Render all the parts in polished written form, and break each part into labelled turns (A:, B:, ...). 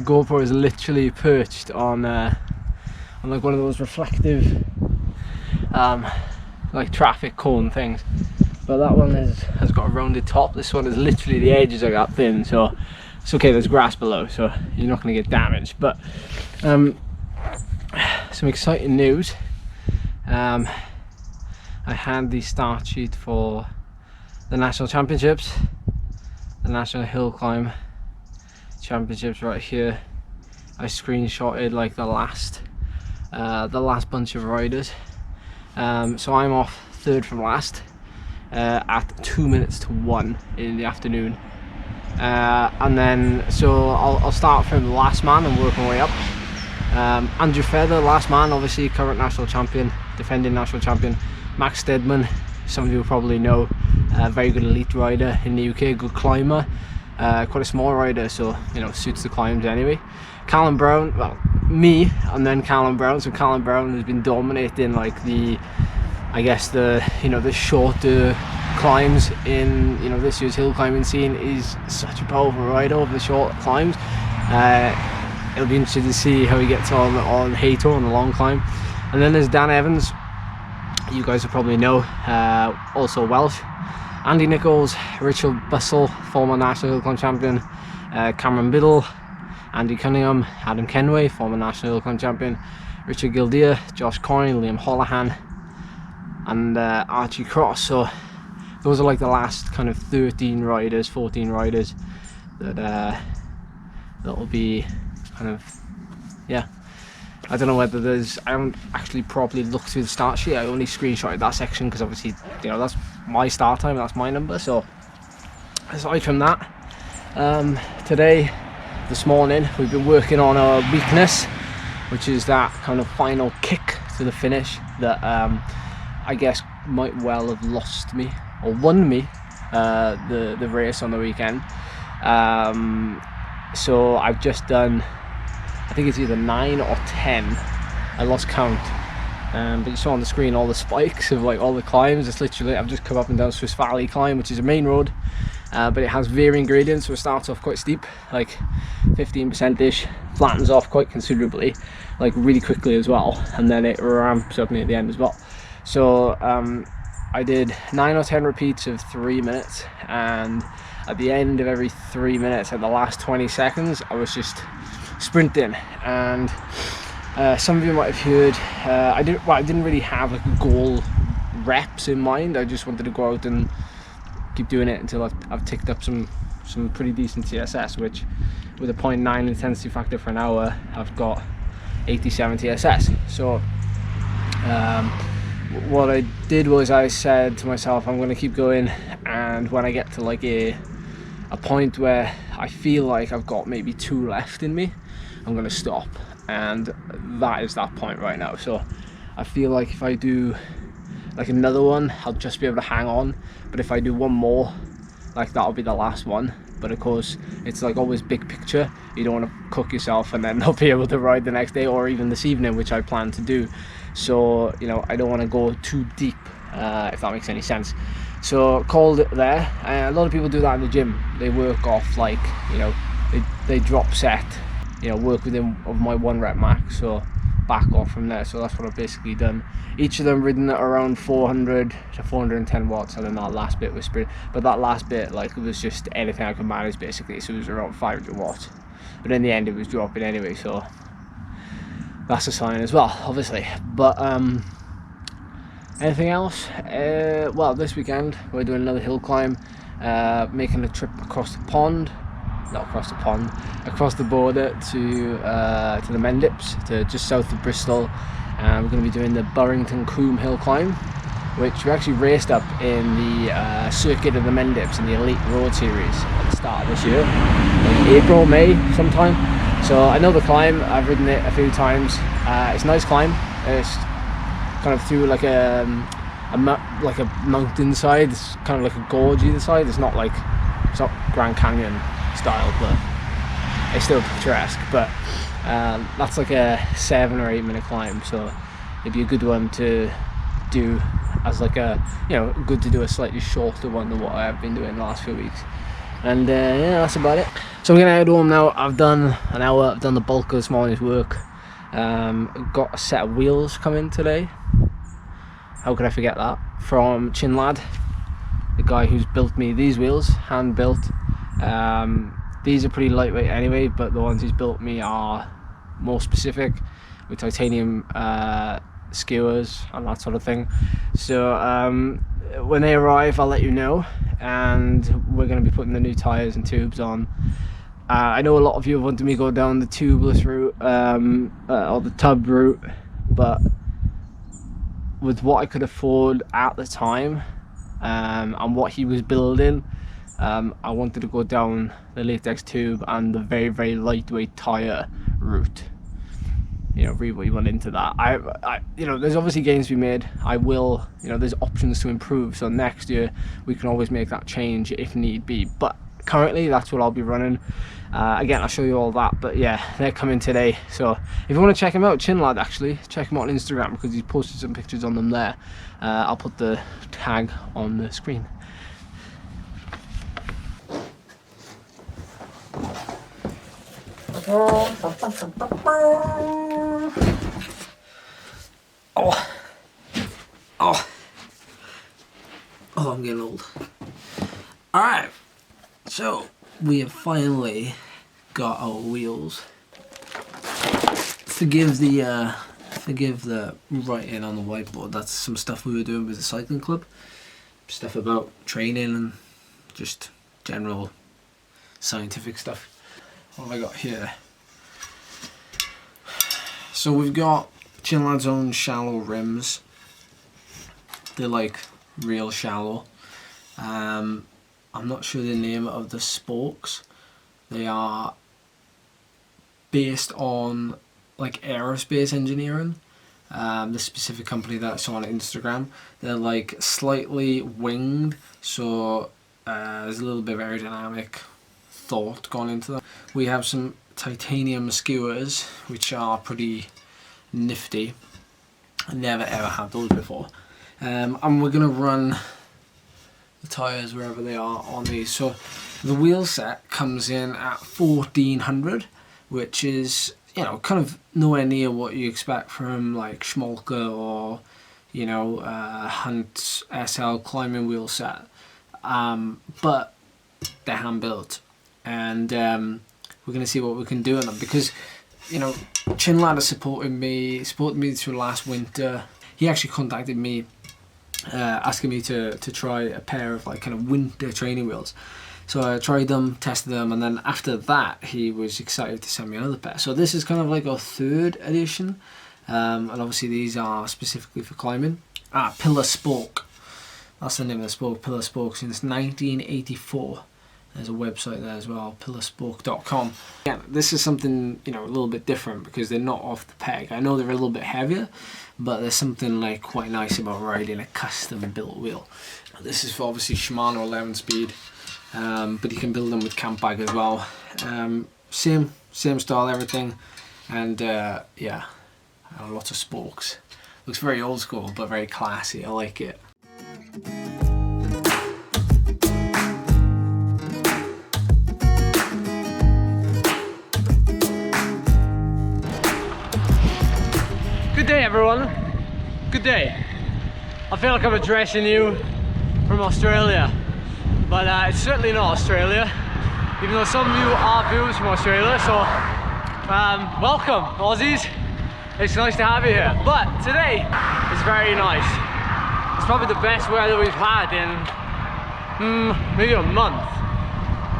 A: GoPro is literally perched on like one of those reflective like traffic cone things, but that one has got a rounded top. This one is literally, the edges are that thin, so it's okay. There's grass below, so you're not going to get damaged. But some exciting news. I had the start sheet for the national championships, the national hill climb championships right here. I screenshotted like the last bunch of riders. So I'm off third from last at 2 minutes to 1 in the afternoon, and then so I'll start from the last man and work my way up. Andrew Feather, last man, obviously current national champion, defending national champion. Max Stedman, some of you will probably know, very good elite rider in the UK, good climber, quite a small rider, so you know, suits the climbs anyway. Callum Brown, well, me and then Callum Brown. So Callum Brown has been dominating like the, I guess the, you know, the shorter climbs in, you know, this year's hill climbing scene. Is such a powerful rider over the short climbs. It'll be interesting to see how he gets on Haytor on the long climb. And then there's Dan Evans, you guys will probably know, also Welsh. Andy Nichols, Richard Bussell, former national hill climb champion, Cameron Biddle, Andy Cunningham, Adam Kenway, former national hill climb champion, Richard Gildeer, Josh Coyne, Liam Holohan, and Archie Cross. So those are like the last kind of 13 riders, 14 riders that will be kind of, yeah. I don't know whether there's, I haven't actually properly looked through the start sheet. I only screenshotted that section because obviously, you know, that's my start time, that's my number. So aside from that, this morning we've been working on our weakness, which is that kind of final kick to the finish that I guess might well have lost me or won me the race on the weekend. So I've just done, I think it's either 9 or 10, I lost count, but you saw on the screen all the spikes of like all the climbs. It's literally, I've just come up and down Swiss Valley climb, which is a main road, but it has varying gradients, so it starts off quite steep, like 15%ish, flattens off quite considerably, like really quickly as well, and then it ramps up near the end as well. So I did 9 or 10 repeats of 3 minutes, and at the end of every 3 minutes, at the last 20 seconds, I was just sprinting. And some of you might have heard, I didn't really have like goal reps in mind. I just wanted to go out and keep doing it until I've ticked up some pretty decent TSS, which with a 0.9 intensity factor for an hour, I've got 87 TSS. So what I did was I said to myself, I'm going to keep going, and when I get to like a point where I feel like I've got maybe 2 left in me, I'm going to stop, and that is that point right now. So I feel like if I do like another one, I'll just be able to hang on, but if I do one more, like that'll be the last one. But of course, it's like always big picture. You don't want to cook yourself and then not be able to ride the next day or even this evening, which I plan to do. So, you know, I don't want to go too deep, if that makes any sense. So called it there. A lot of people do that in the gym. They work off like, you know, they drop set, you know, work within of my 1 rep max, so back off from there. So that's what I've basically done. Each of them ridden at around 400 to 410 watts, and then that last bit was sprint. But that last bit, like, it was just anything I could manage basically, so it was around 500 watts. But in the end it was dropping anyway, so that's a sign as well, obviously. But anything else? Well, this weekend we're doing another hill climb, making a trip across the pond, not across the pond, across the border to the Mendips, to just south of Bristol. We're going to be doing the Burrington Coombe hill climb, which we actually raced up in the circuit of the Mendips in the Elite Road Series at the start of this year, like April, May sometime. So I know the climb, I've ridden it a few times. It's a nice climb. It's kind of through like a mountainside. It's kind of like a gorge either side. It's not Grand Canyon style, but it's still picturesque. But that's like a 7 or 8 minute climb, so it'd be a good one to do as like a, you know, good to do a slightly shorter one than what I've been doing the last few weeks. And yeah, that's about it. So I'm gonna head home now. I've done an hour, I've done the bulk of this morning's work. Got a set of wheels coming today. How could I forget that? From Chin Lad, the guy who's built me these wheels, hand built. These are pretty lightweight anyway, but the ones he's built me are more specific, with titanium skewers and that sort of thing. So when they arrive, I'll let you know, and we're going to be putting the new tyres and tubes on. I know a lot of you have wanted me to go down the tubeless route or the tub route, but with what I could afford at the time and what he was building, I wanted to go down the latex tube and the very, very lightweight tyre route. You know, really went into that. I you know, there's obviously gains to be made. I will, you know, there's options to improve. So next year we can always make that change if need be. But currently that's what I'll be running. Again, I'll show you all that. But yeah, they're coming today. So if you want to check him out, Chin Lad, actually, check him out on Instagram because he's posted some pictures on them there. I'll put the tag on the screen. Oh, I'm getting old. Alright, so we have finally got our wheels. Forgive the writing on the whiteboard. That's some stuff we were doing with the cycling club. Stuff about training and just general scientific stuff. What have I got here? So we've got Chin Lad's own shallow rims. They're like real shallow. I'm not sure the name of the spokes. They are based on like aerospace engineering. The specific company that's on Instagram. They're like slightly winged, so there's a little bit of aerodynamic thought gone into them. We have some titanium skewers which are pretty nifty. I never ever had those before, and we're gonna run the tyres wherever they are on these. So the wheel set comes in at 1400, which is, you know, kind of nowhere near what you expect from like Schmolke or, you know, Hunt SL climbing wheel set, but they're hand built. And we're going to see what we can do on them because, you know, Chin Lad has supported me through last winter. He actually contacted me asking me to try a pair of like kind of winter training wheels. So I tried them, tested them, and then after that he was excited to send me another pair. So this is kind of like our third edition, and obviously these are specifically for climbing. Pillar Spoke, that's the name of the spoke, Pillar Spoke, since 1984. There's a website there as well, pillarspoke.com. Yeah, this is something, you know, a little bit different because they're not off the peg. I know they're a little bit heavier, but there's something like quite nice about riding a custom built wheel. This is for obviously Shimano 11 speed, but you can build them with camp bag as well. Same style, everything, and yeah, lots of spokes. Looks very old school, but very classy. I like it. Good day, everyone. Good day. I feel like I'm addressing you from Australia, but it's certainly not Australia, even though some of you are viewers from Australia. So welcome, Aussies. It's nice to have you here. But today is very nice. It's probably the best weather we've had in maybe a month.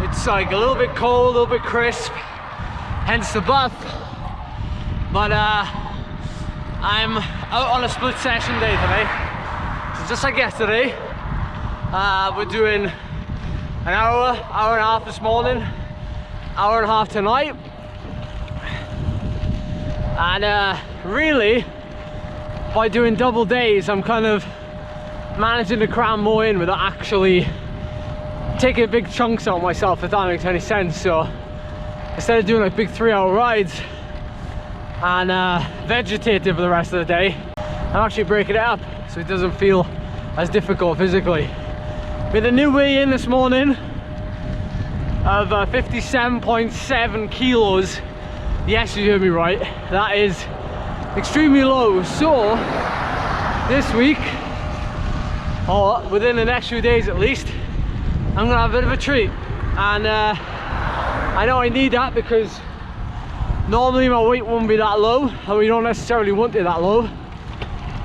A: It's like a little bit cold, a little bit crisp, hence the buff. But I'm out on a split session day today. So just like yesterday, we're doing an hour and a half this morning, hour and a half tonight. And really, by doing double days, I'm kind of managing to cram more in without actually taking big chunks out of myself, if that makes any sense. So instead of doing like big 3-hour rides and vegetative for the rest of the day, I'm actually breaking it up so it doesn't feel as difficult physically. With a new weigh in this morning, of 57.7 kilos. Yes, you heard me right, that is extremely low. So this week, or within the next few days at least, I'm gonna have a bit of a treat. And I know I need that because normally my weight won't be that low, and we don't necessarily want it that low.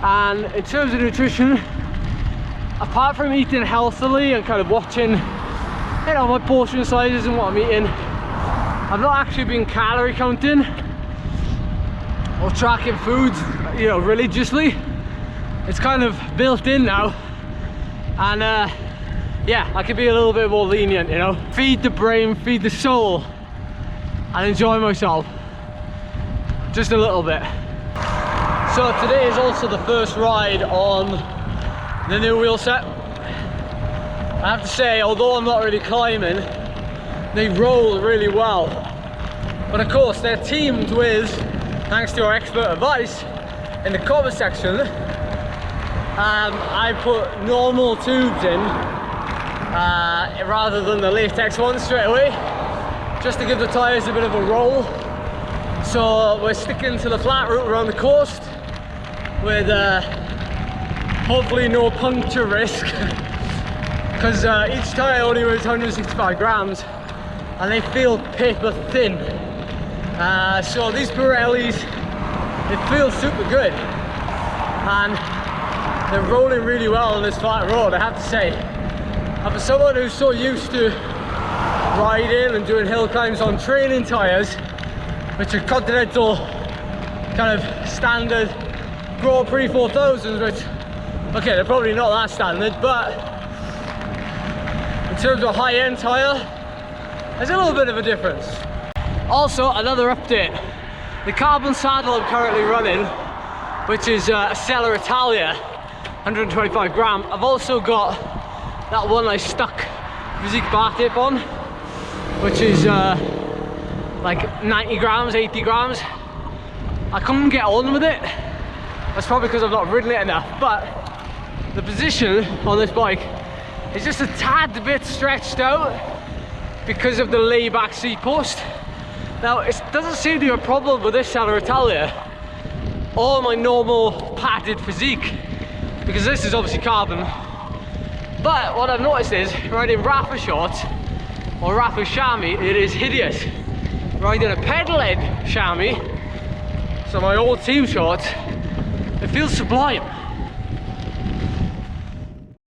A: And in terms of nutrition, apart from eating healthily and kind of watching, you know, my portion sizes and what I'm eating, I've not actually been calorie counting or tracking foods, you know, religiously. It's kind of built in now, and yeah, I could be a little bit more lenient, you know, feed the brain, feed the soul, and enjoy myself just a little bit. So today is also the first ride on the new wheel set. I have to say, although I'm not really climbing, they roll really well. But of course, they're teamed with, thanks to our expert advice in the comment section, I put normal tubes in rather than the latex ones straight away, just to give the tyres a bit of a roll. So we're sticking to the flat route around the coast with hopefully no puncture risk, because each tyre only weighs 165 grams and they feel paper thin. So these Pirellis, they feel super good and they're rolling really well on this flat road, I have to say. And for someone who's so used to riding and doing hill climbs on training tyres, which are continental kind of standard Grand Prix 4000s, which, okay, they're probably not that standard, but in terms of high-end tyre, there's a little bit of a difference. Also, another update, the carbon saddle I'm currently running, which is a Seller Italia, 125 gram. I've also got that one I stuck physique bar tape on, which is like 90 grams, 80 grams. I couldn't get on with it. That's probably because I've not ridden it enough, but the position on this bike is just a tad bit stretched out because of the layback seat post. Now, it doesn't seem to be a problem with this Seller Italia or my normal padded physique, because this is obviously carbon. But what I've noticed is, riding Rafa shorts or Rafa chamois, it is hideous. Riding a pedal-led chamois, so my old team shorts, it feels sublime.